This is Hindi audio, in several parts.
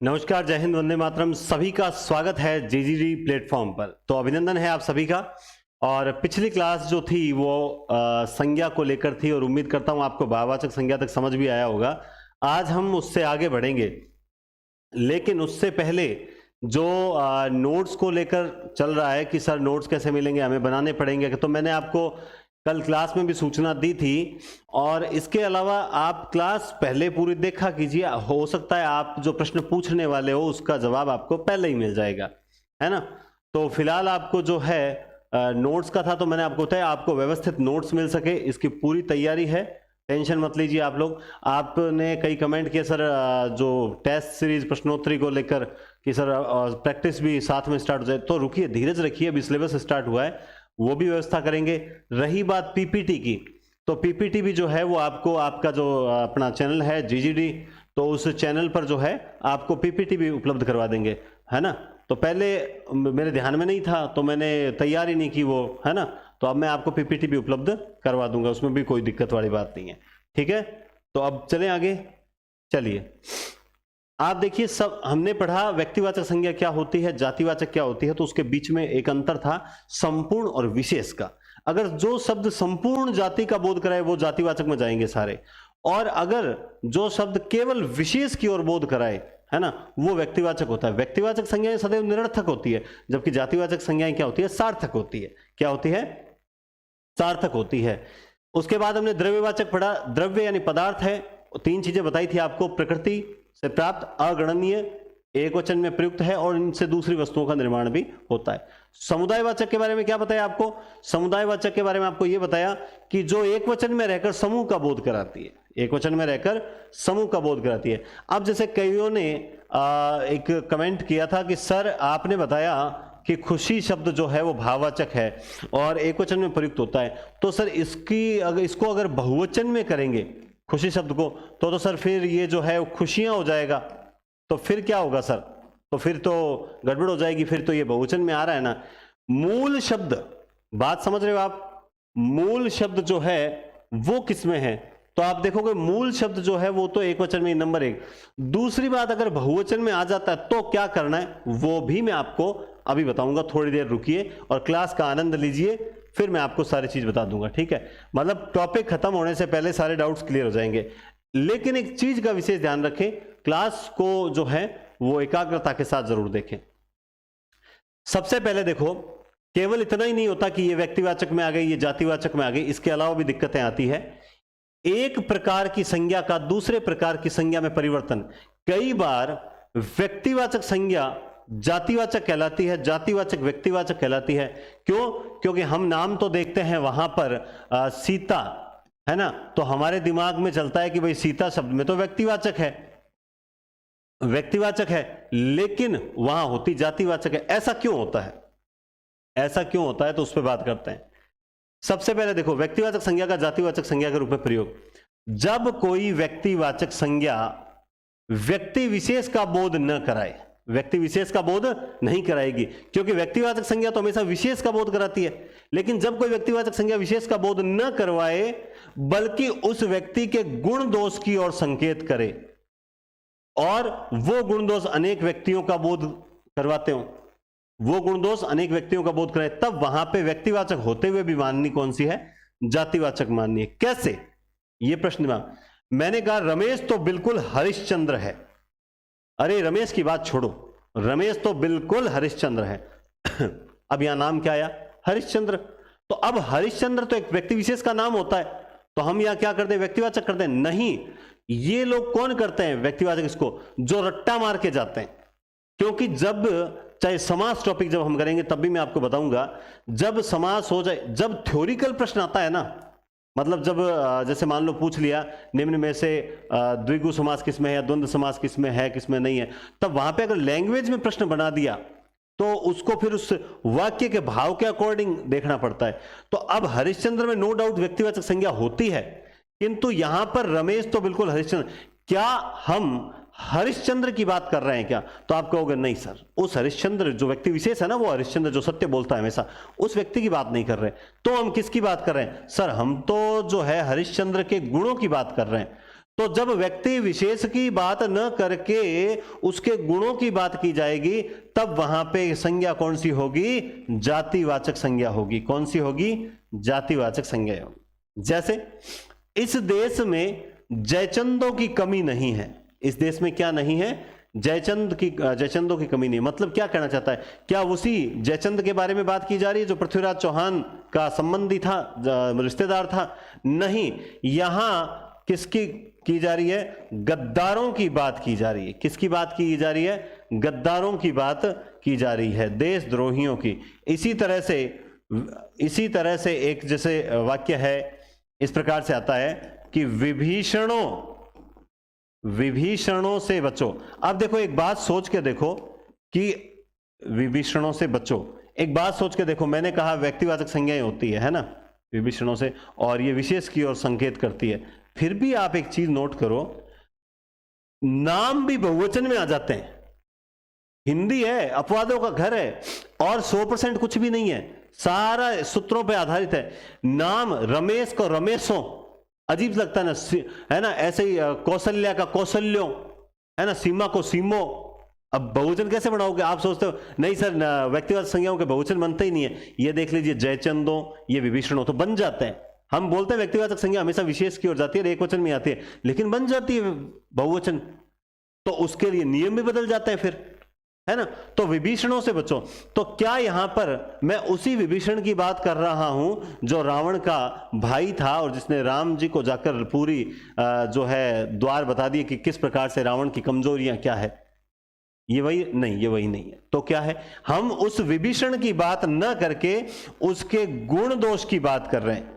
नमस्कार, जय हिंद, वंदे मातरम। सभी का स्वागत है जेजीडी प्लेटफॉर्म पर। तो अभिनंदन है आप सभी का। और पिछली क्लास जो थी वो संज्ञा को लेकर थी और उम्मीद करता हूं आपको भाववाचक संज्ञा तक समझ भी आया होगा। आज हम उससे आगे बढ़ेंगे, लेकिन उससे पहले जो नोट्स को लेकर चल रहा है कि सर नोट्स कैसे मिलेंगे, हमें बनाने पड़ेंगे, तो मैंने आपको कल क्लास में भी सूचना दी थी। और इसके अलावा आप क्लास पहले पूरी देखा कीजिए, हो सकता है आप जो प्रश्न पूछने वाले हो उसका जवाब आपको पहले ही मिल जाएगा, है ना। तो फिलहाल आपको जो है नोट्स का था, तो मैंने आपको बताया आपको व्यवस्थित नोट्स मिल सके इसकी पूरी तैयारी है, टेंशन मत लीजिए आप लोग। आपने कई कमेंट किए सर जो टेस्ट सीरीज प्रश्नोत्तरी को लेकर कि सर प्रैक्टिस भी साथ में स्टार्ट हो जाए, तो रुकिए, धीरज रखिए, अभी सिलेबस स्टार्ट हुआ है, वो भी व्यवस्था करेंगे। रही बात पीपीटी की, तो पीपीटी भी जो है वो आपको, आपका जो अपना चैनल है जीजीडी, तो उस चैनल पर जो है आपको पीपीटी भी उपलब्ध करवा देंगे, है ना। तो पहले मेरे ध्यान में नहीं था तो मैंने तैयारी नहीं की वो, है ना। तो अब मैं आपको पीपीटी भी उपलब्ध करवा दूंगा, उसमें भी कोई दिक्कत वाली बात नहीं है, ठीक है। तो अब चलें आगे। चलिए, आप देखिए, सब हमने पढ़ा व्यक्तिवाचक संज्ञा क्या होती है, जातिवाचक क्या होती है, तो उसके बीच में एक अंतर था संपूर्ण और विशेष का। अगर जो शब्द संपूर्ण जाति का बोध कराए वो जातिवाचक में जाएंगे सारे, और अगर जो शब्द केवल विशेष की ओर बोध कराए, है ना, वो व्यक्तिवाचक होता है। व्यक्तिवाचक संज्ञाएं सदैव निरर्थक होती है, जबकि जातिवाचक संज्ञाएं क्या होती है, सार्थक होती है। क्या होती है? सार्थक होती है। उसके बाद हमने द्रव्यवाचक पढ़ा। द्रव्य यानी पदार्थ है, तीन चीजें बताई थी आपको, प्रकृति से प्राप्त, अगणनीय, एक वचन में प्रयुक्त है, और इनसे दूसरी वस्तुओं का निर्माण भी होता है। समुदायवाचक के बारे में क्या बताया आपको? समुदायवाचक के बारे में आपको यह बताया कि जो एक वचन में रहकर समूह का बोध कराती है, एक वचन में रहकर समूह का बोध कराती है। अब जैसे कईयों ने एक कमेंट किया था कि सर आपने बताया कि खुशी शब्द जो है वो भाववाचक है और एक वचन में प्रयुक्त होता है, तो सर इसको अगर बहुवचन में करेंगे खुशी शब्द को, तो सर फिर ये जो है खुशियां हो जाएगा, तो फिर क्या होगा सर? तो फिर तो गड़बड़ हो जाएगी, फिर तो ये बहुवचन में आ रहा है ना। मूल शब्द, बात समझ रहे हो आप? मूल शब्द जो है वो किस में है? तो आप देखोगे मूल शब्द जो है वो तो एक वचन में, नंबर एक। दूसरी बात, अगर बहुवचन में आ जाता है तो क्या करना है वो भी मैं आपको अभी बताऊंगा। थोड़ी देर रुकिए और क्लास का आनंद लीजिए, फिर मैं आपको सारी चीज बता दूंगा, ठीक है। मतलब टॉपिक खत्म होने से पहले सारे डाउट्स क्लियर हो जाएंगे। लेकिन एक चीज का विशेष ध्यान रखें, क्लास को जो है वो एकाग्रता के साथ जरूर देखें। सबसे पहले देखो, केवल इतना ही नहीं होता कि ये व्यक्तिवाचक में आ गई, ये जातिवाचक में आ गई, इसके अलावा भी दिक्कतें आती है। एक प्रकार की संज्ञा का दूसरे प्रकार की संज्ञा में परिवर्तन। कई बार व्यक्तिवाचक संज्ञा जातिवाचक कहलाती है, जातिवाचक व्यक्तिवाचक कहलाती है। क्यों? क्योंकि हम नाम तो देखते हैं वहां पर सीता, है ना, तो हमारे दिमाग में चलता है कि भाई सीता शब्द में तो व्यक्तिवाचक है, व्यक्तिवाचक है, लेकिन वहां होती जातिवाचक है। ऐसा क्यों होता है? ऐसा क्यों होता है, तो उस पर बात करते हैं। सबसे पहले देखो, व्यक्तिवाचक संज्ञा का जातिवाचक संज्ञा के रूप में प्रयोग। जब कोई व्यक्तिवाचक संज्ञा व्यक्ति विशेष का बोध न कराए, व्यक्ति विशेष का बोध नहीं कराएगी, क्योंकि व्यक्तिवाचक संज्ञा तो हमेशा विशेष का बोध कराती है। लेकिन जब कोई व्यक्तिवाचक संज्ञा विशेष का बोध न करवाए, बल्कि उस व्यक्ति के गुण दोष की ओर संकेत करे, और वो गुण दोष अनेक व्यक्तियों का बोध करवाते हो, वो गुण दोष अनेक व्यक्तियों का बोध कराए, तब वहां पे व्यक्तिवाचक होते हुए भी माननी कौन सी है? जातिवाचक माननी है। कैसे? ये प्रश्न मैंने कहा रमेश तो बिल्कुल हरिश्चंद्र है। अरे रमेश की बात छोड़ो, रमेश तो बिल्कुल हरिश्चंद्र है। अब यहां नाम क्या आया? हरिश्चंद्र। तो अब हरिश्चंद्र तो एक व्यक्ति विशेष का नाम होता है, तो हम यहां क्या करते हैं? व्यक्तिवाचक करते हैं? नहीं, ये लोग कौन करते हैं व्यक्तिवाचक? इसको जो रट्टा मार के जाते हैं। क्योंकि जब चाहे समास टॉपिक जब हम करेंगे तब भी मैं आपको बताऊंगा, जब समास हो जाए, जब थ्योरिकल प्रश्न आता है ना, मतलब जब जैसे मान लो पूछ लिया निम्न में से द्विगु समास किसमें है, द्वंद्व समास किसमें है, किसमें नहीं है, तब वहां पे अगर लैंग्वेज में प्रश्न बना दिया तो उसको फिर उस वाक्य के भाव के अकॉर्डिंग देखना पड़ता है। तो अब हरिश्चंद्र में नो डाउट व्यक्तिवाचक संज्ञा होती है, किंतु यहां पर रमेश तो बिल्कुल हरिश्चंद्र। क्या हम हरिश्चंद्र की बात कर रहे हैं क्या? तो आप कहोगे नहीं सर, उस हरिश्चंद्र जो व्यक्ति विशेष है ना, वो हरिश्चंद्र जो सत्य बोलता है हमेशा, उस व्यक्ति की बात नहीं कर रहे। तो हम किसकी बात कर रहे हैं? सर हम तो जो है हरिश्चंद्र के गुणों की बात कर रहे हैं। तो जब व्यक्ति विशेष की बात न करके उसके गुणों की बात की जाएगी, तब वहां पे संज्ञा कौन सी होगी? जातिवाचक संज्ञा होगी। कौन सी होगी? जातिवाचक संज्ञा होगी। जैसे इस देश में जयचंदों की कमी नहीं है। इस देश में क्या नहीं है? जयचंदों की कमी नहीं। मतलब क्या कहना चाहता है? क्या उसी जयचंद के बारे में बात की जा रही है जो पृथ्वीराज चौहान का संबंधी था, रिश्तेदार था? नहीं, यहां किसकी की जा रही है? गद्दारों की बात की जा रही है। किसकी बात की जा रही है? गद्दारों की बात की जा रही है, देशद्रोहियों की। इसी तरह से एक जैसे वाक्य है, इस प्रकार से आता है कि विभीषणों से बचो। अब देखो एक बात सोच के देखो कि विभीषणों से बचो। एक बात सोच के देखो, मैंने कहा व्यक्तिवाचक संज्ञाएं होती है ना विभीषणों से, और ये विशेष की ओर संकेत करती है। फिर भी आप एक चीज नोट करो, नाम भी बहुवचन में आ जाते हैं। हिंदी है, अपवादों का घर है, और 100% कुछ भी नहीं है, सारा सूत्रों पे आधारित है। नाम रमेश को रमेशों, अजीब लगता है ना, है ना? ऐसे ही कौशल्या का कौशल्यों, है ना? सीमा को सीमो। अब बहुवचन कैसे बनाओगे? आप सोचते हो नहीं सर, व्यक्तिगत संज्ञाओं के बहुवचन बनते ही नहीं है। ये देख लीजिए, जयचंदों, ये विभीषणों, तो बन जाते हैं। हम बोलते हैं व्यक्तिवाचक संज्ञा हमेशा विशेष की ओर जाती है, एक वचन में आती है, लेकिन बन जाती है बहुवचन, तो उसके लिए नियम भी बदल जाते हैं फिर, है ना? तो विभीषणों से बचो। तो क्या यहां पर मैं उसी विभीषण की बात कर रहा हूं जो रावण का भाई था और जिसने राम जी को जाकर पूरी जो है द्वार बता दिए कि किस प्रकार से रावण की कमजोरियां क्या है? ये वही नहीं, ये वही नहीं है। तो क्या है? हम उस विभीषण की बात न करके उसके गुण दोष की बात कर रहे हैं।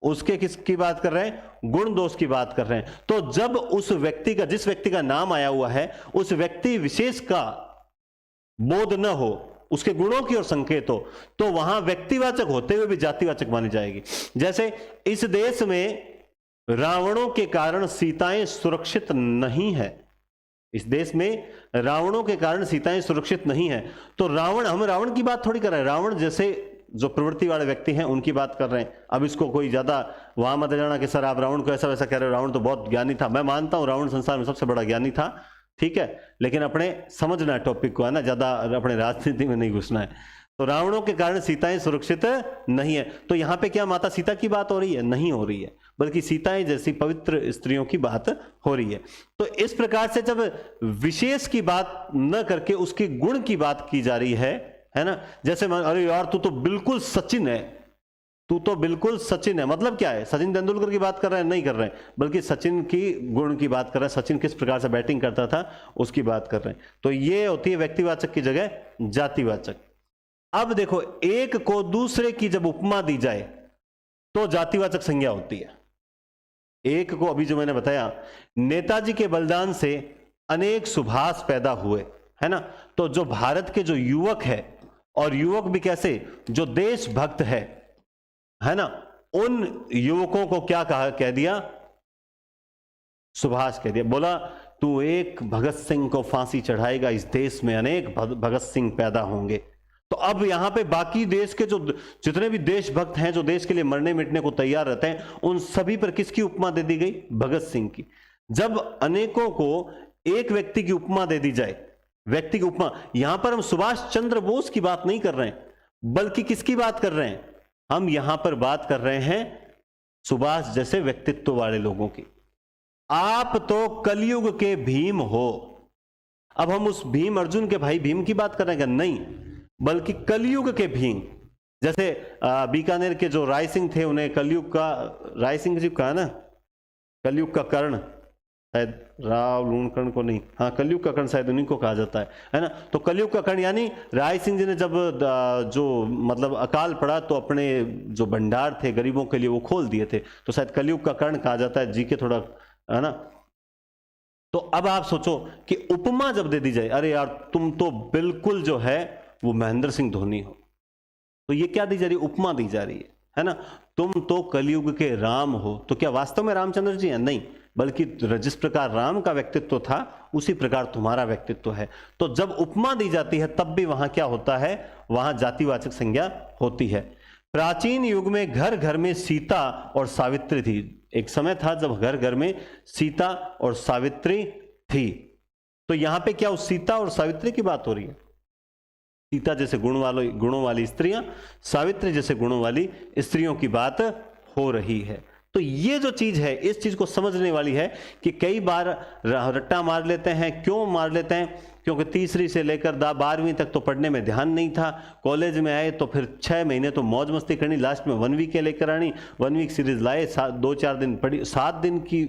उसके किसकी बात कर रहे हैं? गुण दोष की बात कर रहे हैं। तो जब उस व्यक्ति का, जिस व्यक्ति का नाम आया हुआ है, उस व्यक्ति विशेष का बोध न हो, उसके गुणों की ओर संकेत हो, तो वहां व्यक्तिवाचक होते हुए भी जातिवाचक मानी जाएगी। जैसे इस देश में रावणों के कारण सीताएं सुरक्षित नहीं है। इस देश में रावणों के कारण सीताएं सुरक्षित नहीं है। तो हम रावण की बात थोड़ी कर रहे हैं, रावण जैसे जो प्रवृत्ति वाले व्यक्ति हैं उनकी बात कर रहे हैं। अब इसको कोई ज्यादा वहां मत जाना कि सर आप रावण को ऐसा वैसा कह रहे हो, रावण तो बहुत ज्ञानी था। मैं मानता हूं रावण संसार में सबसे बड़ा ज्ञानी था, ठीक है, लेकिन अपने समझना है टॉपिक को, है ना, ज्यादा अपने राजनीति में नहीं घुसना है। तो रावणों के कारण सीताएं सुरक्षित नहीं है। तो यहां पे क्या माता सीता की बात हो रही है? नहीं हो रही है, बल्कि सीताएं जैसी पवित्र स्त्रियों की बात हो रही है। तो इस प्रकार से जब विशेष की बात न करके उसके गुण की बात की जा रही है ना? जैसे अरे यार तू तो बिल्कुल सचिन है, तू तो बिल्कुल सचिन है, मतलब क्या है? सचिन तेंदुलकर की बात कर रहे हैं? नहीं कर रहे हैं, बल्कि सचिन की गुण की बात कर रहे हैं। सचिन किस प्रकार से बैटिंग करता था उसकी बात कर रहे हैं। तो ये होती है व्यक्तिवाचक की जगह जातिवाचक। अब देखो, एक को दूसरे की जब उपमा दी जाए तो जातिवाचक संज्ञा होती है। एक को, अभी जो मैंने बताया, नेताजी के बलिदान से अनेक सुभाष पैदा हुए, है ना? तो जो भारत के जो युवक है, और युवक भी कैसे, जो देशभक्त है ना, उन युवकों को क्या कह दिया? सुभाष कह दिया। बोला तू एक भगत सिंह को फांसी चढ़ाएगा, इस देश में अनेक भगत सिंह पैदा होंगे। तो अब यहां पे बाकी देश के जो जितने भी देशभक्त हैं, जो देश के लिए मरने मिटने को तैयार रहते हैं, उन सभी पर किसकी उपमा दे दी गई? भगत सिंह की। जब अनेकों को एक व्यक्ति की उपमा दे दी जाए, व्यक्ति की उपमा, यहां पर हम सुभाष चंद्र बोस की बात नहीं कर रहे हैं, बल्कि किसकी बात कर रहे हैं? हम यहां पर बात कर रहे हैं सुभाष जैसे व्यक्तित्व वाले लोगों की। आप तो कलयुग के भीम हो। अब हम उस भीम, अर्जुन के भाई भीम की बात कर रहे हैं? नहीं, बल्कि कलयुग के भीम। जैसे बीकानेर के जो राय सिंह थे, उन्हें कलयुग का, राय सिंह जी कहा ना, कलयुग का कर्ण, शायद राव लूणकर्ण को नहीं, हाँ कलयुग का कर्ण शायद उन्हीं को कहा जाता है ना? तो कलयुग का कर्ण यानी राय सिंह जी ने जब जो मतलब अकाल पड़ा तो अपने जो भंडार थे गरीबों के लिए वो खोल दिए थे, तो शायद कलयुग का कर्ण कहा जाता है जी के थोड़ा, है ना? तो अब आप सोचो कि उपमा जब दे दी जाए, अरे यार तुम तो बिल्कुल जो है वो महेंद्र सिंह धोनी हो, तो ये क्या दी जा रही है? उपमा दी जा रही है ना? तुम तो कलयुग के राम हो। तो क्या वास्तव में रामचंद्र जी हैं? नहीं, बल्कि जिस प्रकार राम का व्यक्तित्व था उसी प्रकार तुम्हारा व्यक्तित्व है। तो जब उपमा दी जाती है तब भी वहां क्या होता है? वहां जातिवाचक संज्ञा होती है। प्राचीन युग में घर घर में सीता और सावित्री थी। एक समय था जब घर घर में सीता और सावित्री थी। तो यहां पे क्या उस सीता और सावित्री की बात हो रही है? सीता जैसे गुणों वाली स्त्रियां, सावित्री जैसे गुणों वाली स्त्रियों की बात हो रही है। तो ये जो चीज है, इस चीज को समझने वाली है कि कई बार रट्टा मार लेते हैं। क्यों मार लेते हैं? क्योंकि तीसरी से लेकर 12वीं तक तो पढ़ने में ध्यान नहीं था, कॉलेज में आए तो फिर 6 महीने तो मौज मस्ती करनी, लास्ट में 1 वीक लेकर आनी, 1 वीक सीरीज लाए, 2-4 दिन पढ़ी, 7 दिन की।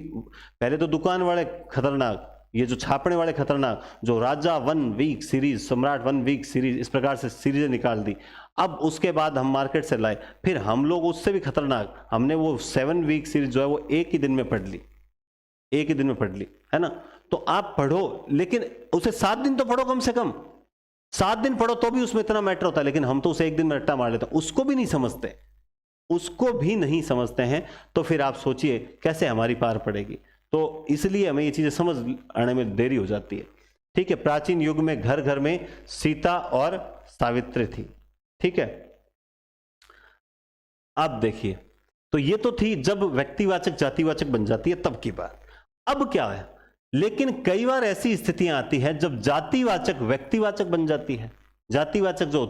पहले तो दुकान वाले खतरनाक, ये जो छापने वाले खतरनाक, जो राजा 1 वीक सीरीज, सम्राट 1 वीक सीरीज, इस प्रकार से सीरीजें निकाल दी। अब उसके बाद हम मार्केट से लाए, फिर हम लोग उससे भी खतरनाक, हमने वो 7 वीक सीरीज जो है वो एक ही दिन में पढ़ ली, एक ही दिन में पढ़ ली, है ना। तो आप पढ़ो, लेकिन उसे 7 दिन तो पढ़ो, कम से कम 7 दिन पढ़ो तो भी उसमें इतना मैटर होता है। लेकिन हम तो उसे एक दिन में रट्टा मार लेते हैं, उसको भी नहीं समझते, उसको भी नहीं समझते हैं। तो फिर आप सोचिए कैसे हमारी पार पड़ेगी। तो इसलिए हमें ये चीजें समझ आने में देरी हो जाती है। ठीक है, प्राचीन युग में घर घर में सीता और सावित्री थी। ठीक है, अब देखिए, तो ये तो थी जब व्यक्तिवाचक जातिवाचक बन जाती है तब की बात। अब क्या है, लेकिन कई बार ऐसी स्थितियां आती हैं जब जातिवाचक व्यक्तिवाचक बन जाती है। जातिवाचक जो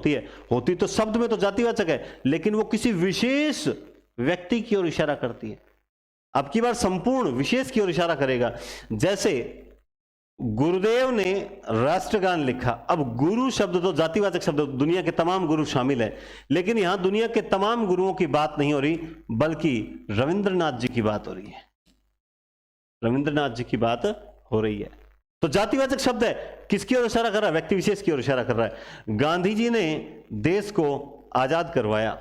होती तो शब्द में तो जातिवाचक है, लेकिन वो किसी विशेष व्यक्ति की ओर इशारा करती है। अब की बार संपूर्ण विशेष की ओर इशारा करेगा। जैसे गुरुदेव ने राष्ट्रगान लिखा। अब गुरु शब्द तो जातिवाचक शब्द, दुनिया के तमाम गुरु शामिल है, लेकिन यहां दुनिया के तमाम गुरुओं की बात नहीं हो रही, बल्कि रविंद्रनाथ जी की बात हो रही है। रविंद्रनाथ जी की बात हो रही है। तो जातिवाचक शब्द है, किसकी ओर इशारा कर रहा है? व्यक्ति विशेष की ओर इशारा कर रहा है। गांधी जी ने देश को आजाद करवाया,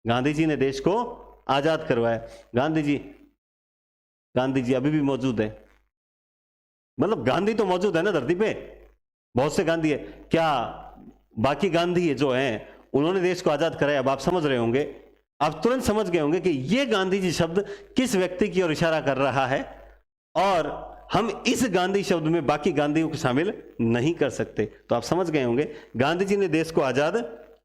गांधी जी ने देश को आजाद करवाया। गांधी जी अभी भी मौजूद है, मतलब गांधी तो मौजूद है ना धरती पे, बहुत से गांधी है। क्या बाकी गांधी जो हैं उन्होंने देश को आजाद कराया? अब आप समझ रहे होंगे, आप तुरंत समझ गए होंगे कि ये गांधी जी शब्द किस व्यक्ति की ओर इशारा कर रहा है, और हम इस गांधी शब्द में बाकी गांधियों को शामिल नहीं कर सकते। तो आप समझ गए होंगे, गांधी जी ने देश को आजाद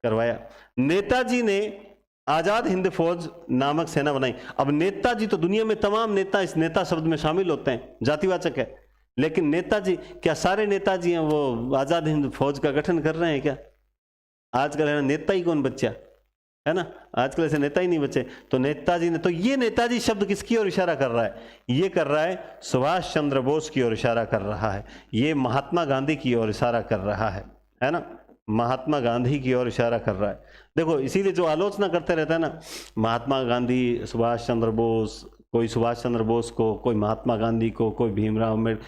करवाया। नेताजी ने आजाद हिंद फौज नामक सेना बनाई। अब नेताजी तो दुनिया में तमाम नेता इस नेता शब्द में शामिल होते हैं, जातिवाचक है। लेकिन नेताजी, क्या सारे नेताजी हैं वो आजाद हिंद फौज का गठन कर रहे हैं क्या? आजकल है ना, नेता ही कौन बच्चा है ना, आजकल ऐसे नेता ही नहीं बचे। तो नेताजी ने, तो ये नेताजी शब्द किसकी ओर इशारा कर रहा है? ये कर रहा है सुभाष चंद्र बोस की ओर इशारा कर रहा है। ये महात्मा गांधी की ओर इशारा कर रहा है ना, महात्मा गांधी की ओर इशारा कर रहा है। देखो, इसीलिए जो आलोचना करते रहता है ना, महात्मा गांधी, सुभाष चंद्र बोस, कोई सुभाष चंद्र बोस को, कोई महात्मा गांधी को, कोई भीमराव अम्बेडकर,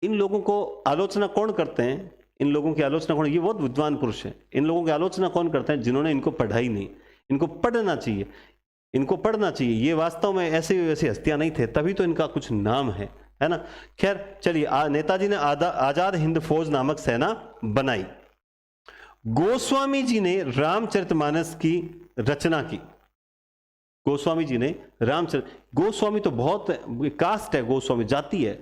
इन लोगों को आलोचना कौन करते हैं? इन लोगों की आलोचना कौन? ये बहुत विद्वान पुरुष हैं। इन लोगों की आलोचना कौन करते हैं? जिन्होंने इनको पढ़ा ही नहीं। इनको पढ़ना चाहिए, इनको पढ़ना चाहिए। ये वास्तव में ऐसे वैसे हस्तियां नहीं थे, तभी तो इनका कुछ नाम है ना। खैर चलिए, नेताजी ने आजाद हिंद फौज नामक सेना बनाई। गोस्वामी जी ने रामचरितमानस की रचना की। गोस्वामी जी ने गोस्वामी तो बहुत कास्ट है, गोस्वामी जाति है,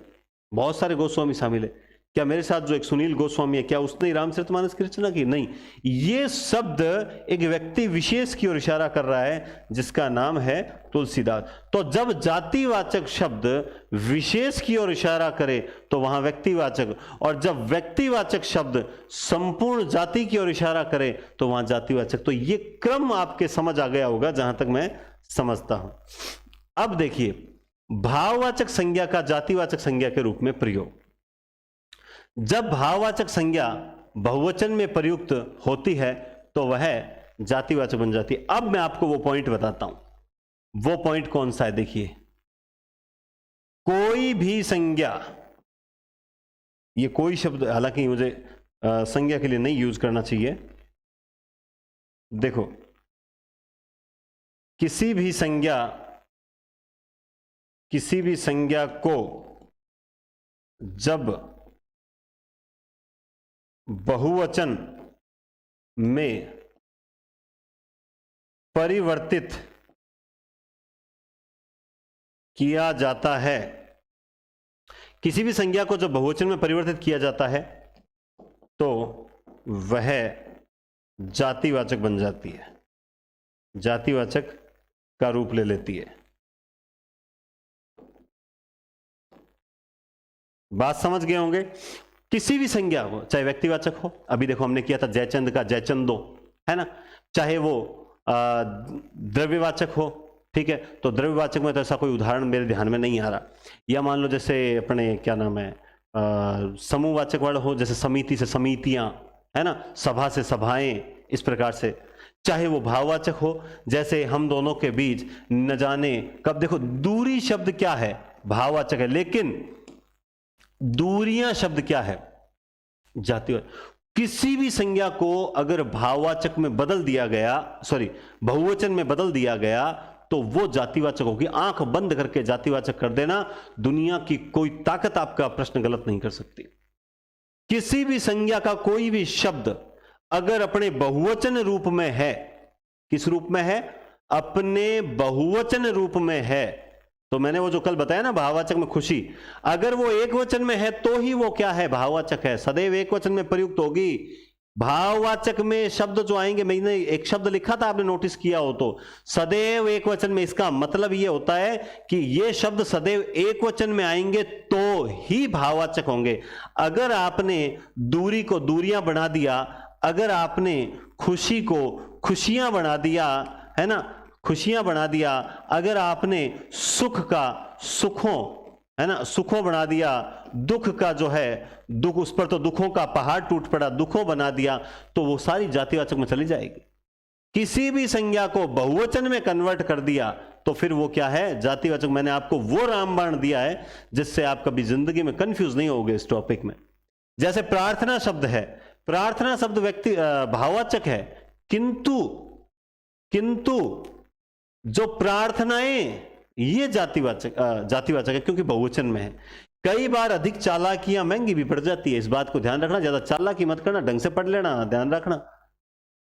बहुत सारे गोस्वामी शामिल है। क्या मेरे साथ जो एक सुनील गोस्वामी है, क्या उसने रामचरितमानस की रचना की? नहीं। ये शब्द एक व्यक्ति विशेष की ओर इशारा कर रहा है जिसका नाम है तुलसीदास। तो जब जातिवाचक शब्द विशेष की ओर इशारा करे तो वहां व्यक्तिवाचक, और जब व्यक्तिवाचक शब्द संपूर्ण जाति की ओर इशारा करे तो वहां जातिवाचक। तो ये क्रम आपके समझ आ गया होगा, जहां तक मैं समझता हूं। अब देखिए, भाववाचक संज्ञा का जातिवाचक संज्ञा के रूप में प्रयोग। जब भाववाचक संज्ञा बहुवचन में प्रयुक्त होती है तो वह जातिवाचक बन जाती है। अब मैं आपको वो पॉइंट बताता हूं। वो पॉइंट कौन सा है? देखिए, कोई भी संज्ञा, ये कोई शब्द हालांकि मुझे संज्ञा के लिए नहीं यूज करना चाहिए। देखो, किसी भी संज्ञा को जब बहुवचन में परिवर्तित किया जाता है, किसी भी संज्ञा को जब बहुवचन में परिवर्तित किया जाता है तो वह जातिवाचक बन जाती है, जातिवाचक का रूप ले लेती है। बात समझ गए होंगे। किसी भी संज्ञा को, चाहे व्यक्तिवाचक हो, अभी देखो हमने किया था जयचंद का जयचंदो, है ना, चाहे वो द्रव्यवाचक हो, ठीक है, तो द्रव्यवाचक में तो ऐसा कोई उदाहरण मेरे ध्यान में नहीं आ रहा। या मान लो जैसे अपने क्या नाम है, समूहवाचक वर्ड हो, जैसे समिति से समितियां, है ना, सभा से सभाएं, इस प्रकार से। चाहे वो भाववाचक हो, जैसे हम दोनों के बीच न जाने कब, देखो दूरी शब्द क्या है, भाववाचक है, लेकिन दूरियां शब्द क्या है, जातिवाचक। किसी भी संज्ञा को अगर भाववाचक में बदल दिया गया, सॉरी बहुवचन में बदल दिया गया, तो वो जातिवाचक होगी। आंख बंद करके जातिवाचक कर देना, दुनिया की कोई ताकत आपका प्रश्न गलत नहीं कर सकती। किसी भी संज्ञा का कोई भी शब्द अगर अपने बहुवचन रूप में है, किस रूप में है, अपने बहुवचन रूप में है, तो मैंने वो जो कल बताया ना भाववाचक में खुशी, अगर वो एक वचन में है तो ही वो क्या है, भाववाचक है, सदैव एक वचन में प्रयुक्त होगी। भाववाचक में शब्द जो आएंगे, मैंने एक शब्द लिखा था, आपने नोटिस किया हो तो, सदैव एक वचन में, इसका मतलब ये होता है कि ये शब्द सदैव एक वचन में आएंगे तो ही भाववाचक होंगे। अगर आपने दूरी को दूरियां बना दिया, अगर आपने खुशी को खुशियां बना दिया, है ना, खुशियां बना दिया, अगर आपने सुख का सुखों, है ना, सुखों बना दिया, दुख का जो है दुख, उस पर तो दुखों का पहाड़ टूट पड़ा, दुखों बना दिया, तो वो सारी जातिवाचक में चली जाएगी। किसी भी संज्ञा को बहुवचन में कन्वर्ट कर दिया तो फिर वो क्या है, जातिवाचक। मैंने आपको वो रामबाण दिया है जिससे आप कभी जिंदगी में कंफ्यूज नहीं होगे इस टॉपिक में। जैसे प्रार्थना शब्द है, प्रार्थना शब्द व्यक्ति भाववाचक है, किंतु जो प्रार्थनाएं, ये जातिवाचक है, क्योंकि बहुवचन में है। कई बार अधिक चालाकियां महंगी भी पड़ जाती है, इस बात को ध्यान रखना। ज्यादा चालाकी मत करना, ढंग से पढ़ लेना, ध्यान रखना।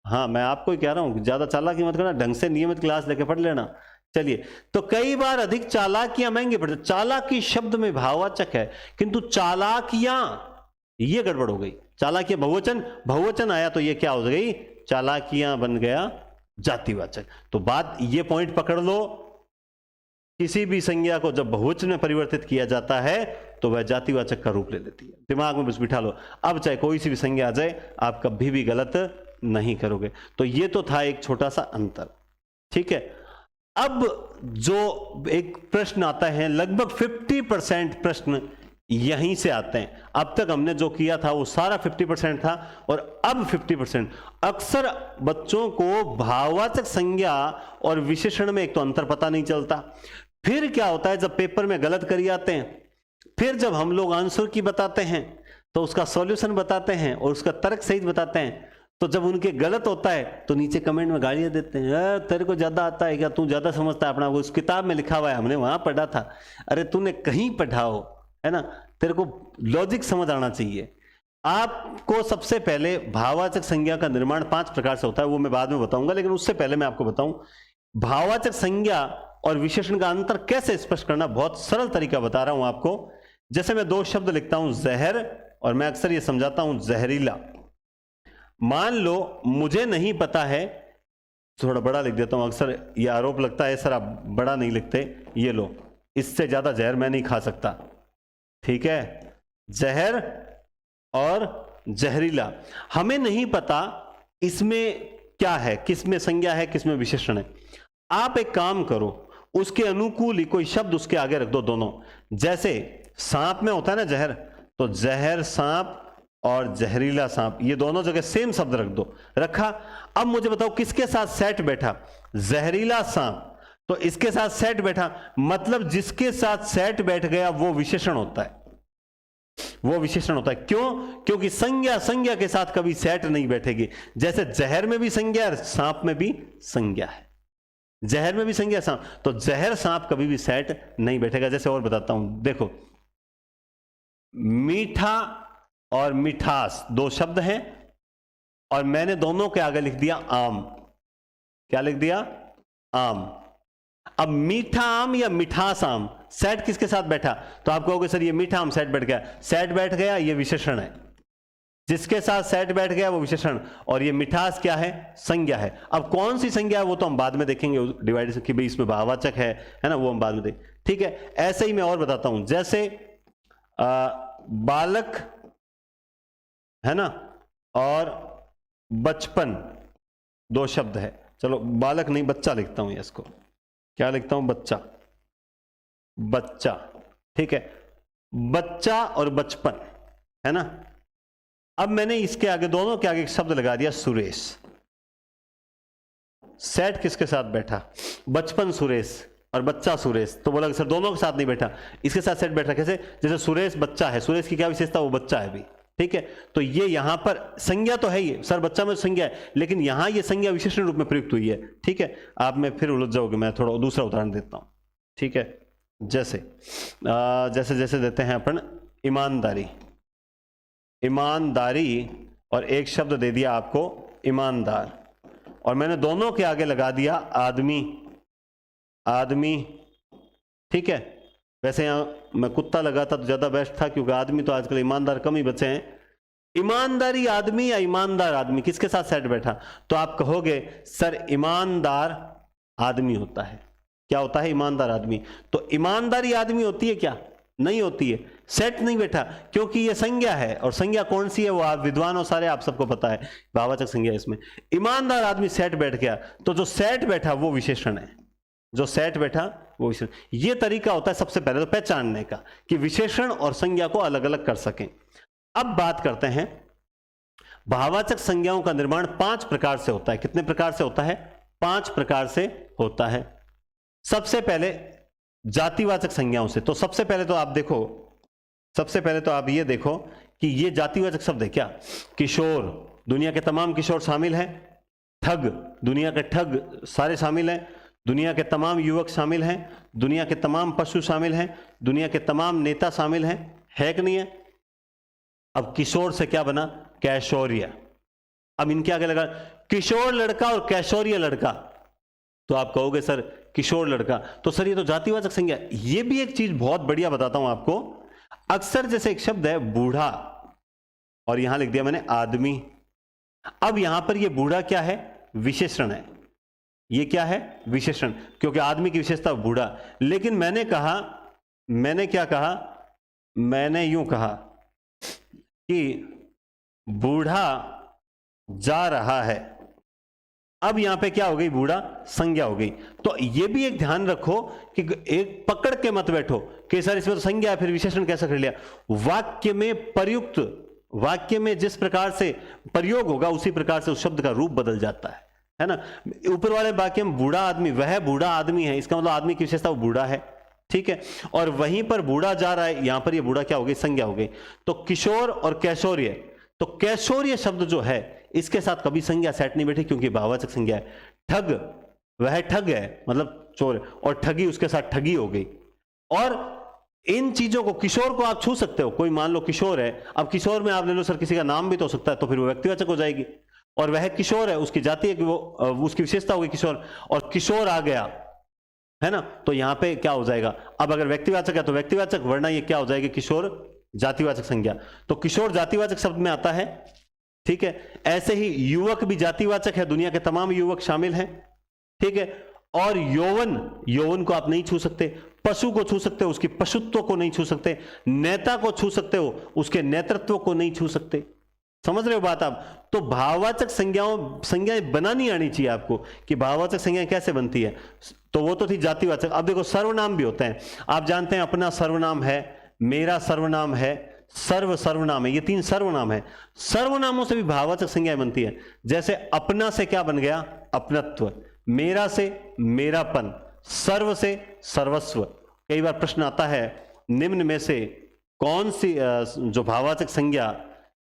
हाँ, मैं आपको ही कह रहा हूं, ज्यादा चालाकी मत करना, ढंग से नियमित क्लास लेके पढ़ लेना। चलिए, तो कई बार अधिक चालाकियां महंगी पड़ जाती। चालाकी शब्द में भाववाचक है, किंतु चालाकियां, ये गड़बड़ हो गई। चालाकियां बहुवचन आया तो ये क्या हो गई, चालाकियां बन गया जातिवाचक। तो बात ये पॉइंट पकड़ लो, किसी भी संज्ञा को जब बहुवचन में परिवर्तित किया जाता है तो वह जातिवाचक का रूप ले लेती है। दिमाग में बस बिठा लो। अब चाहे कोई सी भी संज्ञा आ जाए, आप कभी भी गलत नहीं करोगे। तो ये तो था एक छोटा सा अंतर, ठीक है। अब जो एक प्रश्न आता है, लगभग 50% प्रश्न यहीं से आते हैं। अब तक हमने जो किया था वो सारा 50% था, और अब 50%। अक्सर बच्चों को भाववाचक संज्ञा और विशेषण में एक तो अंतर पता नहीं चलता। फिर क्या होता है, जब पेपर में गलत कर आते हैं, फिर जब हम लोग आंसर की बताते हैं तो उसका सॉल्यूशन बताते हैं और उसका तर्क सहित बताते हैं, तो जब उनके गलत होता है तो नीचे कमेंट में गालियां देते हैं, तेरे को ज्यादा आता है क्या, तू ज्यादा समझता है अपना, उस किताब में लिखा हुआ है, हमने वहां पढ़ा था। अरे तूने कहीं पढ़ा हो, है ना, तेरे को लॉजिक समझ आना चाहिए। आपको सबसे पहले भाववाचक संज्ञा का निर्माण 5 प्रकार से होता है, वो मैं बाद में बताऊंगा, लेकिन उससे पहले मैं आपको बताऊं भाववाचक संज्ञा और विशेषण का अंतर कैसे स्पष्ट करना। बहुत सरल तरीका बता रहा हूं आपको। जैसे मैं 2 शब्द लिखता हूं, जहर, और मैं अक्सर ये समझाता हूं जहरीला। मान लो मुझे नहीं पता है, थोड़ा बड़ा लिख देता हूं, अक्सर ये आरोप लगता है सर आप बड़ा नहीं लिखते, ये लो, इससे ज्यादा जहर मैं नहीं खा सकता, ठीक है। जहर और जहरीला, हमें नहीं पता इसमें क्या है, किसमें संज्ञा है, किसमें विशेषण है। आप एक काम करो, उसके अनुकूल ही कोई शब्द उसके आगे रख दो दोनों। जैसे सांप में होता है ना जहर, तो जहर सांप और जहरीला सांप, ये दोनों जगह सेम शब्द रख दो। रखा, अब मुझे बताओ किसके साथ सेट बैठा, जहरीला सांप, तो इसके साथ सेट बैठा, मतलब जिसके साथ सेट बैठ गया वो विशेषण होता है, वो विशेषण होता है। क्यों? क्योंकि संज्ञा के साथ कभी सेट नहीं बैठेगी। जैसे जहर में भी संज्ञा और सांप में भी संज्ञा है, जहर में भी संज्ञा सांप, तो जहर सांप कभी भी सेट नहीं बैठेगा। जैसे और बताता हूं, देखो मीठा और मिठास 2 शब्द हैं, और मैंने दोनों के आगे लिख दिया आम। क्या लिख दिया? आम। अब मीठा आम या मिठास आम, सेट किसके साथ बैठा? तो आप कहोगे सर ये मीठा आम सेट बैठ गया, सेट बैठ गया, ये विशेषण है। जिसके साथ सेट बैठ गया वो विशेषण, और ये मिठास क्या है? संज्ञा है। अब कौन सी संज्ञा है वो तो हम बाद में देखेंगे, डिवाइड कि भाई इसमें भाववाचक है ना, वो हम बाद में देखें, ठीक है। ऐसे ही मैं और बताता हूं, जैसे बालक है ना, और बचपन, दो शब्द है। चलो बालक नहीं, बच्चा लिखता हूं इसको। क्या लिखता हूं? बच्चा, बच्चा, ठीक है। बच्चा और बचपन, है ना। अब मैंने इसके आगे, दोनों के आगे एक शब्द लगा दिया, सुरेश। सेट किसके साथ बैठा? बचपन सुरेश और बच्चा सुरेश। तो बोला कि सर दोनों के साथ नहीं बैठा, इसके साथ सेट बैठा। कैसे? जैसे सुरेश बच्चा है, सुरेश की क्या विशेषता? वो बच्चा है भी, ठीक है। तो ये यहां पर संज्ञा तो है ही, सर बच्चा में संज्ञा है, लेकिन यहां ये संज्ञा विशेषण रूप में प्रयुक्त हुई है, ठीक है। आप में फिर उलझ जाओगे, मैं थोड़ा दूसरा उदाहरण देता हूं, ठीक है। जैसे जैसे जैसे देते हैं अपन ईमानदारी, ईमानदारी, और एक शब्द दे दिया आपको ईमानदार, और मैंने दोनों के आगे लगा दिया आदमी, आदमी, ठीक है। वैसे यहां मैं कुत्ता लगाता तो ज्यादा बेस्ट था, क्योंकि आदमी तो आजकल ईमानदार कम ही बचे हैं। ईमानदारी आदमी या ईमानदार आदमी, किसके साथ सेट बैठा? तो आप कहोगे सर ईमानदार आदमी होता है। क्या होता है? ईमानदार आदमी। तो ईमानदारी आदमी होती है क्या? नहीं होती है, सेट नहीं बैठा, क्योंकि ये संज्ञा है। और संज्ञा कौन सी है? वो आप विद्वान हो सारे, आप सबको पता है, भाववाचक संज्ञा इसमें। ईमानदार आदमी सेट बैठ गया, तो जो सेट बैठा वो विशेषण है, जो सेट बैठा वो विशेषण। ये तरीका होता है सबसे पहले तो पहचानने का, कि विशेषण और संज्ञा को अलग अलग कर सकें। अब बात करते हैं, भाववाचक संज्ञाओं का निर्माण 5 प्रकार से होता है। कितने प्रकार से होता है? 5 प्रकार से होता है। सबसे पहले जातिवाचक संज्ञाओं से। तो सबसे पहले तो आप देखो, सबसे पहले तो आप ये देखो कि ये जातिवाचक शब्द है क्या? किशोर, दुनिया के तमाम किशोर शामिल हैं। ठग, दुनिया के ठग सारे शामिल हैं। दुनिया के तमाम युवक शामिल हैं। दुनिया के तमाम पशु शामिल हैं। दुनिया के तमाम नेता शामिल हैं। है कि नहीं है? अब किशोर से क्या बना? कैशोर्य। अब इनके आगे लगा किशोर लड़का और कैशोर्य लड़का, तो आप कहोगे सर किशोर लड़का, तो सर ये तो जातिवाचक संज्ञा। ये भी एक चीज बहुत बढ़िया बताता हूं आपको। अक्सर जैसे एक शब्द है बूढ़ा, और यहां लिख दिया मैंने आदमी। अब यहां पर ये बूढ़ा क्या है? विशेषण है। ये क्या है? विशेषण, क्योंकि आदमी की विशेषता बूढ़ा। लेकिन मैंने कहा, मैंने क्या कहा? मैंने यूं कहा कि बूढ़ा जा रहा है। अब यहां पे क्या हो गई? बूढ़ा संज्ञा हो गई। तो ये भी एक ध्यान रखो कि एक पकड़ के मत बैठो कि सर इसमें तो संज्ञा है, फिर विशेषण कैसे कर लिया। वाक्य में प्रयुक्त, वाक्य में जिस प्रकार से प्रयोग होगा उसी प्रकार से उस शब्द का रूप बदल जाता है ना। ऊपर वाले वाक्य में बूढ़ा आदमी, वह बूढ़ा आदमी है, इसका मतलब आदमी की विशेषता वो बूढ़ा है, ठीक है। और वहीं पर बूढ़ा जा रहा है, यहां पर ये बूढ़ा क्या हो गई? संज्ञा हो गई। तो किशोर और कैशोर्य, तो कैशोर्य शब्द जो है इसके साथ कभी संज्ञा सेट नहीं बैठी, क्योंकि भाववाचक संज्ञा है। ठग, वह ठग है, मतलब चोर, और ठगी उसके साथ ठगी हो गई। और इन चीजों को, किशोर को आप छू सकते हो, कोई मान लो किशोर है, अब किशोर में आप ले लो सर किसी का नाम भी तो हो सकता है, तो फिर वो व्यक्तिवाचक हो जाएगी। और वह किशोर है, उसकी जाति है कि वो, उसकी विशेषता होगी किशोर, और किशोर आ गया, है ना, तो यहां पे क्या हो जाएगा? अब अगर व्यक्तिवाचक है तो व्यक्तिवाचक, वरना ये क्या हो जाएगी? किशोर जातिवाचक संज्ञा। तो किशोर जातिवाचक शब्द में आता है, ठीक है। ऐसे ही युवक भी जातिवाचक है, दुनिया के तमाम युवक शामिल हैं, ठीक है। और यौवन, यौवन को आप नहीं छू सकते। पशु को छू सकते हो, उसकी पशुत्व को नहीं छू सकते। नेता को छू सकते हो, उसके नेतृत्व को नहीं छू सकते। समझ रहे हो बात आप? तो भाववाचक संज्ञाएं बनानी आनी चाहिए आपको कि भाववाचक संज्ञाएं कैसे बनती है। तो वो तो थी जातिवाचक। अब देखो सर्वनाम भी होते हैं। आप जानते हैं अपना सर्वनाम है, मेरा सर्वनाम है, सर्व सर्वनाम है, ये 3 सर्वनाम है। सर्वनामों से भी भाववाचक संज्ञाएं बनती है। जैसे अपना से क्या बन गया? अपनत्व। मेरा से मेरापन। सर्व से सर्वस्व। कई बार प्रश्न आता है निम्न में से कौन सी जो भाववाचक संज्ञा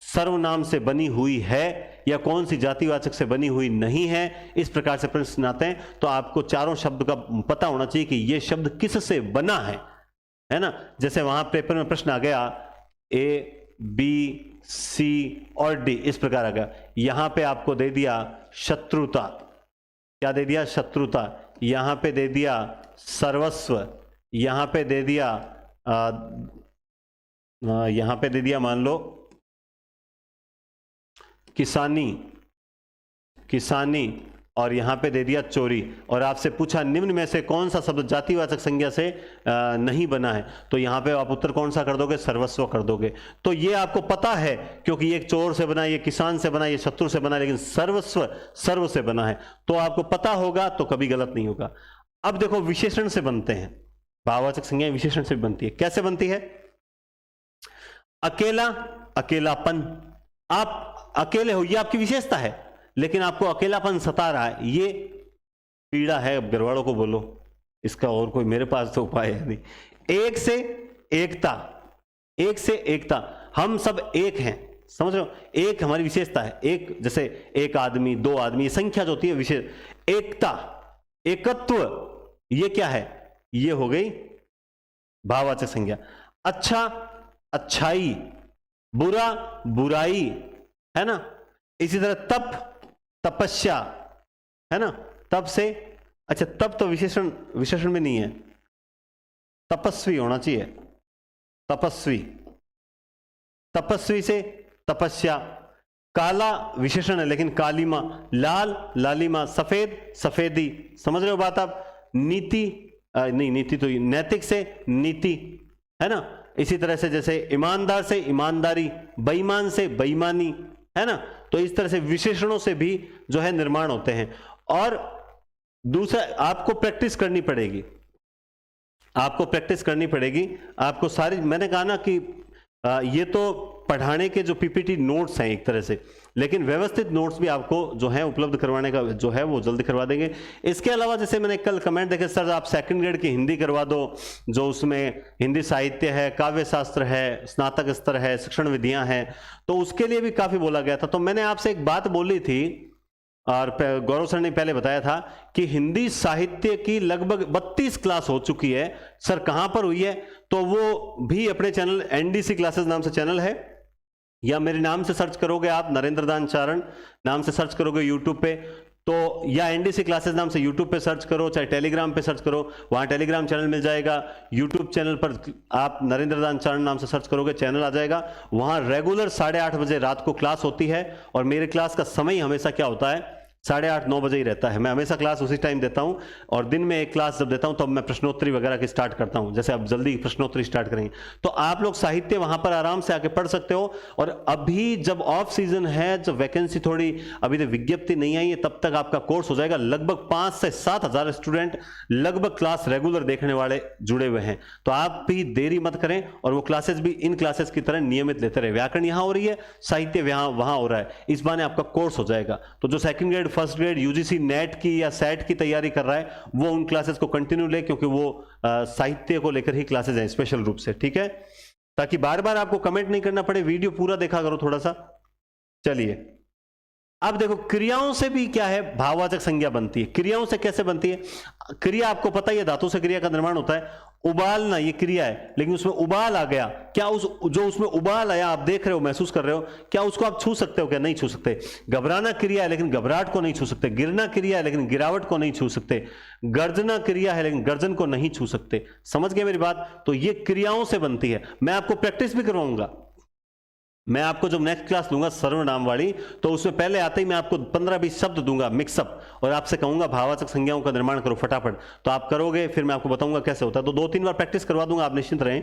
सर्वनाम से बनी हुई है या कौन सी जातिवाचक से बनी हुई नहीं है, इस प्रकार से प्रश्न आते हैं। तो आपको चारों शब्द का पता होना चाहिए कि यह शब्द किस से बना है ना। जैसे वहां पेपर में प्रश्न आ गया ए बी सी और डी, इस प्रकार आ गया। यहां पे आपको दे दिया शत्रुता। क्या दे दिया? शत्रुता। यहां पे दे दिया सर्वस्व। यहां पे दे दिया यहां पे दे दिया मान लो किसानी, किसानी, और यहां पे दे दिया चोरी, और आपसे पूछा निम्न में से कौन सा शब्द जातिवाचक संज्ञा से नहीं बना है, तो यहां पे आप उत्तर कौन सा कर दोगे, सर्वस्व कर दोगे। तो ये आपको पता है क्योंकि ये चोर से बना, ये किसान से बना, ये शत्रु से बना, लेकिन सर्वस्व सर्व से बना है, तो आपको पता होगा तो कभी गलत नहीं होगा। अब देखो विशेषण से बनते हैं, भाववाचक संज्ञा विशेषण से बनती है। कैसे बनती है? अकेला, अकेलापन, आप अकेले हो, ये आपकी विशेषता है, लेकिन आपको अकेलापन सता रहा है, ये पीड़ा है, अब घरवालों को बोलो, इसका और कोई मेरे पास तो उपाय है नहीं। एक से एकता, एक से एकता, हम सब एक हैं, समझ रहे हो, एक हमारी विशेषता है। एक जैसे एक आदमी, दो आदमी, संख्या जो होती है विशेष। एकता, एकत्व, ये क्या है? ये हो गई भाववाचक संज्ञा। अच्छा, अच्छाई, बुरा, बुराई, है ना। इसी तरह तप, तपस्या, है ना, तप से, अच्छा तप तो विशेषण, विशेषण में नहीं है, तपस्वी होना चाहिए, तपस्वी, तपस्वी से तपस्या। काला विशेषण है लेकिन कालीमा, लाल, लालिमा, सफेद, सफेदी, समझ रहे हो बात आप। नीति, नहीं नीति तो नैतिक से नीति, है ना। इसी तरह से जैसे ईमानदार से ईमानदारी, बेईमान से बेईमानी, है ना। तो इस तरह से विशेषणों से भी जो है निर्माण होते हैं। और दूसरा, आपको प्रैक्टिस करनी पड़ेगी, आपको प्रैक्टिस करनी पड़ेगी, आपको सारी, मैंने कहा ना कि ये तो पढ़ाने के जो पीपीटी नोट्स हैं एक तरह से, लेकिन व्यवस्थित नोट्स भी आपको जो है उपलब्ध करवाने का जो है वो जल्दी करवा देंगे। इसके अलावा जैसे मैंने कल कमेंट देखे, सर आप सेकंड ग्रेड की हिंदी करवा दो, जो उसमें हिंदी साहित्य है, काव्य शास्त्र है, स्नातक स्तर है, शिक्षण विधियां हैं, तो उसके लिए भी काफी बोला गया था। तो मैंने आपसे एक बात बोली थी और गौरव सर ने पहले बताया था कि हिंदी साहित्य की लगभग 32 क्लास हो चुकी है। सर कहां पर हुई है? तो वो भी अपने चैनल एनडीसी क्लासेस नाम से चैनल है, या मेरे नाम से सर्च करोगे आप, नरेंद्र दान चारण नाम से सर्च करोगे यूट्यूब पे, तो या एनडीसी क्लासेस नाम से यूट्यूब पे सर्च करो, चाहे टेलीग्राम पे सर्च करो, वहां टेलीग्राम चैनल मिल जाएगा। यूट्यूब चैनल पर आप नरेंद्र दान चारण नाम से सर्च करोगे, चैनल आ जाएगा। वहां रेगुलर 8:30 बजे रात को क्लास होती है, और मेरे क्लास का समय हमेशा क्या होता है, 8:30 9 बजे ही रहता है। मैं हमेशा क्लास उसी टाइम देता हूं, और दिन में एक क्लास जब देता हूं तब मैं प्रश्नोत्तरी वगैरह की स्टार्ट करता हूं, जैसे अब जल्दी प्रश्नोत्तरी स्टार्ट करेंगे। तो आप लोग साहित्य वहां पर आराम से आके पढ़ सकते हो। और अभी जब ऑफ सीजन है, जब वैकेंसी थोड़ी अभी तो विज्ञप्ति नहीं आई है, तब तक आपका कोर्स हो जाएगा। लगभग 5 से 7 हजार स्टूडेंट लगभग क्लास रेगुलर देखने वाले जुड़े हुए हैं। तो आप भी देरी मत करें, और वो क्लासेस भी इन क्लासेस की तरह नियमित लेते रहे। व्याकरण यहां हो रही है, साहित्य वहां हो रहा है, इस बहाने आपका कोर्स हो जाएगा। तो जो second grade, first grade, UGC net की या सेट की तैयारी कर रहा है, वो उन क्लासेस को कंटिन्यू ले, क्योंकि वो साहित्य को लेकर ही क्लासेस हैं स्पेशल रूप से, ठीक है, ताकि बार बार आपको कमेंट नहीं करना पड़े। वीडियो पूरा देखा करो थोड़ा सा। चलिए अब देखो, क्रियाओं से भी क्या है, भाववाचक संज्ञा बनती है। क्रियाओं से कैसे बनती है? क्रिया आपको पता ही है, धातु से क्रिया का निर्माण होता है। उबालना ये क्रिया है, लेकिन उसमें उबाल आ गया, क्या उस जो उसमें उबाल आया आप देख रहे हो, महसूस कर रहे हो, क्या उसको आप छू सकते हो? क्या नहीं छू सकते। घबराना क्रिया है लेकिन घबराहट को नहीं छू सकते। गिरना क्रिया है लेकिन गिरावट को नहीं छू सकते। गर्जना क्रिया है लेकिन गर्जन को नहीं छू सकते। समझ गए मेरी बात? तो ये क्रियाओं से बनती है। मैं आपको प्रैक्टिस भी करवाऊंगा। मैं आपको जब नेक्स्ट क्लास लूंगा सर्वनाम वाली, तो उसमें पहले आते ही मैं आपको 15-20 शब्द दूंगा मिक्सअप, और आपसे कहूंगा भाववाचक संज्ञाओं का निर्माण करो फटाफट। तो आप करोगे, फिर मैं आपको बताऊंगा कैसे होता है। तो 2-3 बार प्रैक्टिस करवा दूंगा, आप निश्चिंत रहें।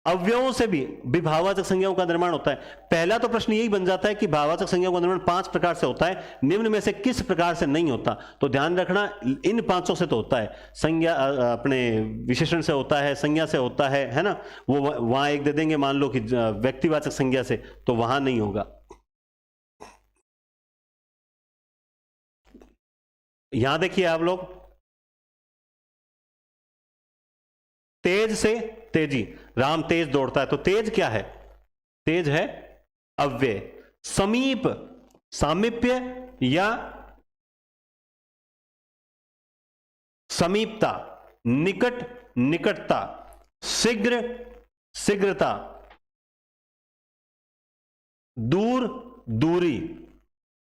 अव्ययों से भी भाववाचक संज्ञाओं का निर्माण होता है। पहला तो प्रश्न यही बन जाता है कि भाववाचक संज्ञाओं का निर्माण 5 प्रकार से होता है, निम्न में से किस प्रकार से नहीं होता? तो ध्यान रखना, इन 5 से तो होता है। संज्ञा अपने विशेषण से होता है, संज्ञा से होता है ना। वो वहां एक दे देंगे, मान लो कि व्यक्तिवाचक संज्ञा से, तो वहां नहीं होगा। यहां देखिए आप लोग, तेज से तेजी, राम तेज दौड़ता है, तो तेज क्या है? तेज है अव्यय। समीप, सामीप्य या समीपता, निकट, निकटता, शीघ्र, शीघ्रता, दूर, दूरी।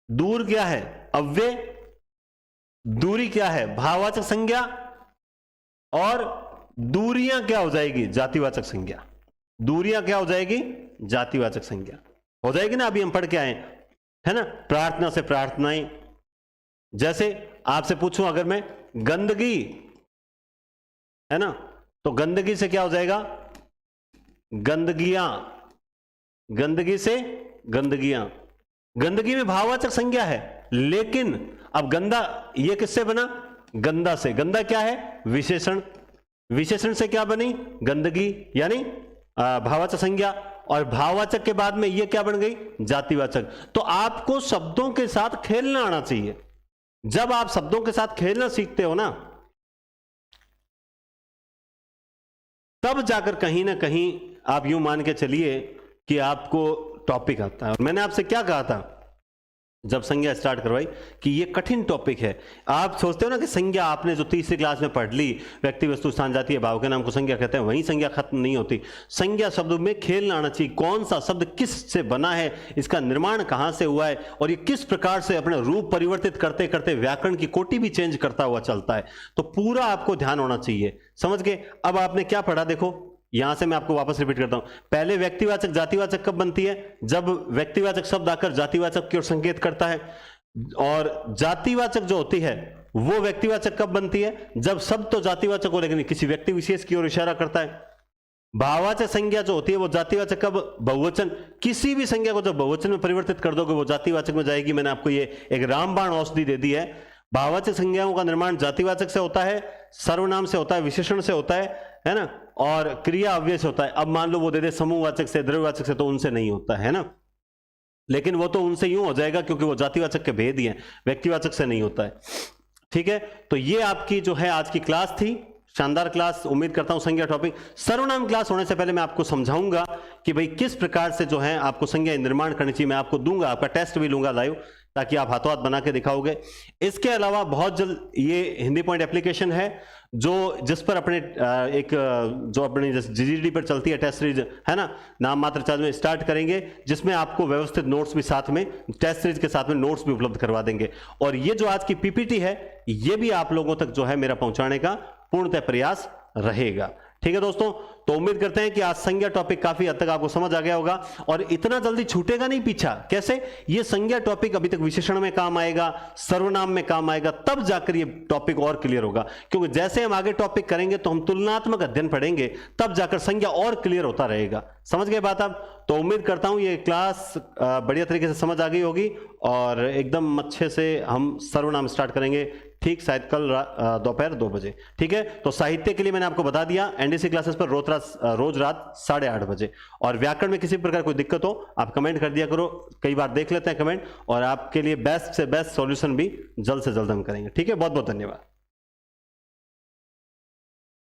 दूर क्या है? अव्यय। दूरी क्या है? भाववाचक संज्ञा। और दूरियां क्या हो जाएगी? जातिवाचक संज्ञा। दूरियां क्या हो जाएगी? जातिवाचक संज्ञा हो जाएगी ना। अभी हम पढ़ के आए, है ना, प्रार्थना से प्रार्थनाएं, जैसे आपसे पूछूं अगर मैं गंदगी, है ना, तो गंदगी से क्या हो जाएगा, गंदगियां, गंदगी से गंदगियां। गंदगी में भाववाचक संज्ञा है, लेकिन अब गंदा ये किससे बना, गंदा से। गंदा क्या है, विशेषण, विशेषण से क्या बनी, गंदगी, यानी भाववाचक संज्ञा, और भाववाचक के बाद में ये क्या बन गई, जातिवाचक। तो आपको शब्दों के साथ खेलना आना चाहिए। जब आप शब्दों के साथ खेलना सीखते हो ना, तब जाकर कहीं ना कहीं आप यूं मान के चलिए कि आपको टॉपिक आता है। और मैंने आपसे क्या कहा था जब संज्ञा स्टार्ट करवाई कि ये कठिन टॉपिक है। आप सोचते हो ना कि संज्ञा आपने जो तीसरी क्लास में पढ़ ली, व्यक्ति वस्तु स्थान जाति भाव के नाम को संज्ञा कहते हैं, वहीं संज्ञा खत्म नहीं होती। संज्ञा शब्द में खेलना आना चाहिए, कौन सा शब्द किस से बना है, इसका निर्माण कहां से हुआ है, और ये किस प्रकार से अपने रूप परिवर्तित करते करते व्याकरण की कोटि भी चेंज करता हुआ चलता है। तो पूरा आपको ध्यान होना चाहिए, समझ गए। अब आपने क्या पढ़ा, देखो यहां से मैं आपको वापस रिपीट करता हूं। पहले व्यक्तिवाचक जातिवाचक कब बनती है, जब व्यक्तिवाचक शब्द आकर जातिवाचक की ओर संकेत करता है। और जातिवाचक जो होती है वो व्यक्तिवाचक कब बनती है, जब शब्द तो जातिवाचक हो लेकिन किसी व्यक्ति विशेष की ओर इशारा करता है। भाववाचक संज्ञा जो होती है वो जातिवाचक कब, बहुवचन, किसी भी संज्ञा को जब बहुवचन में परिवर्तित कर दोगे वो जातिवाचक में जाएगी। मैंने आपको ये एक रामबाण औषधि दे दी है। भाववाचक संज्ञाओं का निर्माण जातिवाचक से होता है, सर्वनाम से होता है, विशेषण से होता है ना, और क्रिया अव्यय से होता है। अब मान लो वो दे दे समूहवाचक से, द्रव्यवाचक से, तो उनसे नहीं होता है ना, लेकिन वो तो उनसे यूं हो जाएगा क्योंकि वो जातिवाचक के भेद ही हैं, व्यक्तिवाचक से नहीं होता है। ठीक है, तो ये आपकी जो है आज की क्लास थी, शानदार क्लास। उम्मीद करता हूं संज्ञा टॉपिक, सर्वनाम क्लास होने से पहले मैं आपको समझाऊंगा कि भाई किस प्रकार से जो है आपको संज्ञा निर्माण करनी चाहिए। मैं आपको दूंगा, आपका टेस्ट भी लूंगा लाइव, ताकि आप हाथों हाथ बना के दिखाओगे। इसके अलावा बहुत जल्द ये हिंदी पॉइंट एप्लीकेशन है जो जिस पर अपने जो अपनी जीजीडी पर चलती है टेस्ट सीरीज, है ना, नाम मात्र चार्ज में स्टार्ट करेंगे, जिसमें आपको व्यवस्थित नोट्स भी साथ में, टेस्ट सीरीज के साथ में नोट्स भी उपलब्ध करवा देंगे। और ये जो आज की पीपीटी है ये भी आप लोगों तक जो है मेरा पहुंचाने का पूर्णतः प्रयास रहेगा। ठीक है दोस्तों, तो उम्मीद करते हैं कि आज संज्ञा टॉपिक काफी हद तक आपको समझ आ गया होगा, और इतना जल्दी छूटेगा नहीं पीछा। कैसे, ये संज्ञा टॉपिक अभी तक विशेषण में काम आएगा, सर्वनाम में काम आएगा, तब जाकर ये टॉपिक और क्लियर होगा। क्योंकि जैसे हम आगे टॉपिक करेंगे तो हम तुलनात्मक अध्ययन पढ़ेंगे, तब जाकर संज्ञा और क्लियर होता रहेगा। समझ गए बात आप? तो उम्मीद करता हूं ये क्लास बढ़िया तरीके से समझ आ गई होगी, और एकदम अच्छे से हम सर्वनाम स्टार्ट करेंगे, ठीक शायद कल दोपहर 2 बजे। ठीक है, तो साहित्य के लिए मैंने आपको बता दिया, एनडीसी क्लासेस पर रोज रात 8:30 बजे। और व्याकरण में किसी प्रकार कोई दिक्कत हो आप कमेंट कर दिया करो, कई बार देख लेते हैं कमेंट, और आपके लिए बेस्ट से बेस्ट सॉल्यूशन भी जल्द से जल्द हम करेंगे। ठीक है, बहुत बहुत धन्यवाद।